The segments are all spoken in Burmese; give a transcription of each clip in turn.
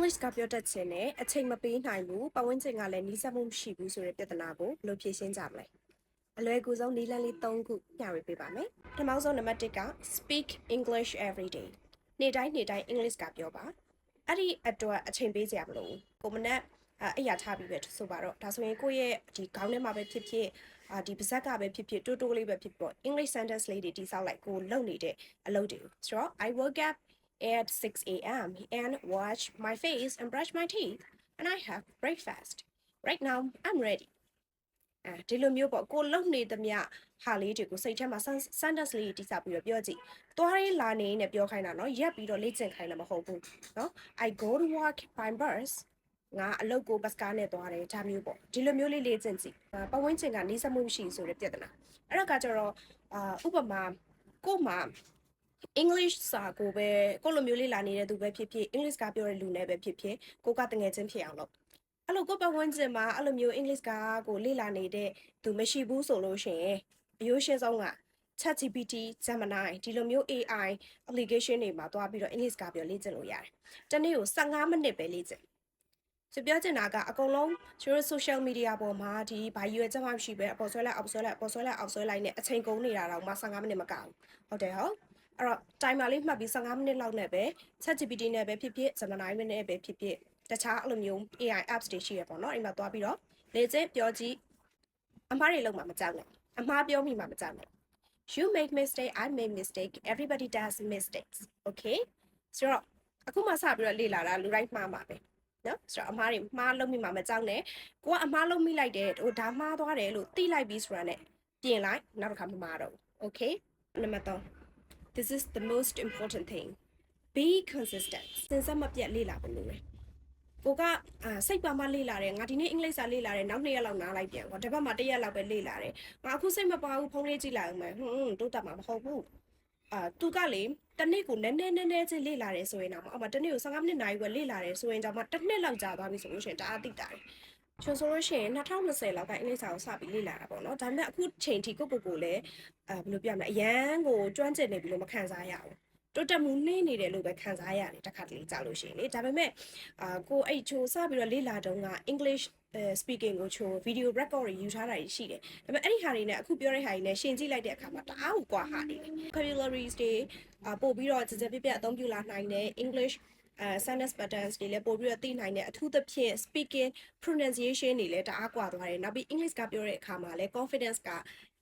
English ကပြောတတ်ခြင်းနဲ့အချိန်မပေးနိုင်ဘူးပတ်ဝန်းကျင်ကလည်းနီးစပ်မှုမရှိဘူးဆိုတဲ့ပြဿနာကိုဘယ်လိုဖြေရှင်းကြမလဲအလွယ်ကူဆုံးနည်းလမ်းလေး၃ခုမျှဝေပေးပါမယ်ပထမဆုံးနံပါတ်၁က speak English every day နေ့တိုင်း English ကပြောပါအဲ့ဒီအတွက်အချိန်ပေးကြရမလို့ကိုမနဲ့အဲ့ရထားပြီးပဲဆိုပါတော့ဒါဆိုရင်ကိုယ့်ရဲ့ဒီခေါင်းထဲမှာပဲဖြစ်ဖြစ်ဒီပါဇက်ကပဲဖြစ်ဖြစ်တိုးတိုးလေးပဲဖြစ်ပေါ့ English sentence လေးတွေတိစောက်လိုက်ကိုလုပ်နေတဲ့အလုပ်တွေဆိုတော့ I woke up at 6 a.m. and wash my face and brush my teeth and I have breakfast. Right now, I'm ready. ဒီလိုမျိုးပေါ့ကိုလုံနေသမျှဟာလေးတွေကိုစိတ်ထဲမှာ sentence လေးတိကျပြီးတော့ပြောကြည့်။သွားရေးလာနေနဲ့ပြောခိုင်းတာနော်။ရက်ပြီးတော့လေ့ကျင့်ခိုင်းတာမဟုတ်ဘူး။နော် I go to work by bus ငါအလုပ်ကိုဘတ်ကားနဲ့သွားတယ်ဒါမျိုးပေါ့။ဒီလိုမျိုးလေးလေ့ကျင့်ကြည့်။ပတ်ဝန်းကျင်ကနှီးစပ်မှုမရှိဆိုတဲ့ပြဿနာ။အဲ့ဒါကကျတော့ဥပမာကိုမှEnglish စာကိုပဲကိုလိုမျိုးလေးလာနေတဲ့သူပဲဖြစ်ဖြစ် English ကပြောတဲ့လူနဲ့ပဲဖြစ်ဖြစ်ကိုကတငယ်ချင်းဖြစ်အောင်လုပ်အဲ့လိုကိုပတ်ဝန်းကျင်မှာအဲ့လိုမျိုး English ကကိုလေ့လာနေတဲ့သူမရှိဘူးဆိုလို့ရှိရင်အရိုးရှင်းဆုံးက ChatGPT Gemini ဒီလိုမျိုး AI application တွေမှာတွားပြီးတော့ English ကပြောလေ့ကျင့်လို့ရတယ်တနေ့ကို15မိနစ်ပဲလေ့ကျင့်ဆိုပြောချင်တာကအကုန်လုံးကျွန်တော် social media ပေါ်မှာဒီဘာရွယ်ချက်မှမရှိပဲအပေါ်ဆွဲလိုက်အောက်ဆွဲလိုက်အပေါ်ဆွဲလိုက်အောက်ဆွဲလိုက်နဲ့အချိန်ကုန်နေတာတော့မှ15မိနစ်မကဘူးဟုတ်တယ်ဟုတ်အဲ့တော့ timer လေးမှတ်ပြီး15မိနစ်လောက်နဲ့ပဲ ChatGPT နဲ့ပဲဖြစ်ဖြစ် Gemini နဲ့ပဲဖြစ်ဖြစ်တခြားအဲ့လိုမျိုး AI apps တွေရှိရပေါ့နော်အိမ်မှာသွားပြီးတော့လေ့ကျင့်ပြောကြည့်အမှားတွေလုံးမှာမကြောက်နဲ့အမှားပြောမိမှာမကြောက်နဲ့ You make mistake I make mistake everybody does mistakes okay ဆိုတော့အခုမှစပြီးတော့လေ့လာတာလူတိုင်းမှားမှာပဲနော်ဆိုတော့အမှားတွေမှားလုံးမိမှာမကြောက်နဲ့ကိုကအမှားလုံးမိလိုက်တယ်ဟိုဒါမှားသွားတယ်လို့သိလိုက်ပြီးဆိုတာနဲ့ပြင်လိုက်နောက်တစ်ခါမမှားတော့ဘူး okay နံပါတ်3 This is the most important thing be consistent စင်စက်မပြတ်လေ့လာဖို့လိုတယ်ကိုကစိတ်ပါမှလေ့လာတယ်ငါဒီနေ့အင်္ဂလိပ်စာလေ့လာတယ်နောက်2ရက်လောက်နားလိုက်ပြန်ကွာတစ်ပတ်မှ1ရက်လောက်ပဲလေ့လာတယ်ငါအခုစိတ်မပါဘူးဖုန်းလေးကြည့်လိုက်အောင်မယ်တိုးတက်မှာမဟုတ်ဘူးသူကလေတနေ့ကိုနည်းနည်းချင်းလေ့လာတယ်ဆိုရင်တော့အော်မတနေ့ကို15မိနစ်နိုင်ွယ်လေ့လာတယ်ဆိုရင်တော့မှတစ်နှစ်လောက်ကြာသွားပြီဆိုလို့ရှိရင်ဒါအသိတာတယ်ကျွန်ဆိုလို့ရှိရင်2020လောက်ကအင်္ဂလိပ်စာကိုစပြီးလေ့လာတာပေါ့နော်ဒါပေမဲ့အခုချိန်ထိကိုလည်းဘယ်လိုပြောမလဲအရန်ကိုကျွမ်းကျင်နေပြီလို့မခံစားရဘူးတိုးတက်မှုနှင်းနေတယ်လို့ပဲခံစားရတယ်တစ်ခါတလေကြာလို့ရှိရင်လေဒါပေမဲ့ကိုအဲ့ချိုစပြီးတော့လေ့လာတုန်းက English speaking ကိုချို video record တွေယူထားတာရှိတယ်ဒါပေမဲ့အဲ့ဒီဟာတွေနဲ့အခုပြောတဲ့ဟာတွေနဲ့ရှင်းကြည့်လိုက်တဲ့အခါမှာတအားကိုကွာဟာနေတယ် vocabularies တွေပို့ပြီးတော့ကြကြပြပြအသုံးပြုလာနိုင်တယ် English sentence patterns တွေလည်းပို့ပြီးတော့သိနိုင်တယ်အထူးသဖြင့် speaking pronunciation တွေလည်းတအားကွာသွားတယ်နောက်ပြီး English ကပြောတဲ့အခါမှာလည်း confidence က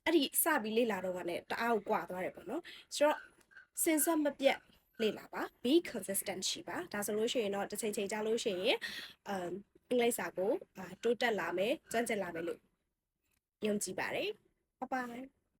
အဲ့ဒီစပြီးလေ့လာတော့ကလည်းတအားကိုကွာသွားတယ်ပေါ့နော်ဆိုတော့စင်စက်မပြတ်လေ့လာပါ be consistent ရှိပါဒါဆိုလို့ရှိရင်တော့တစ်ချိန်ကြာလို့ရှိရင်အင်္ဂလိပ်စာကိုတိုးတက်လာမယ်ကျွမ်းကျင်လာမယ်လို့ယုံကြည်ပါတယ် bye bye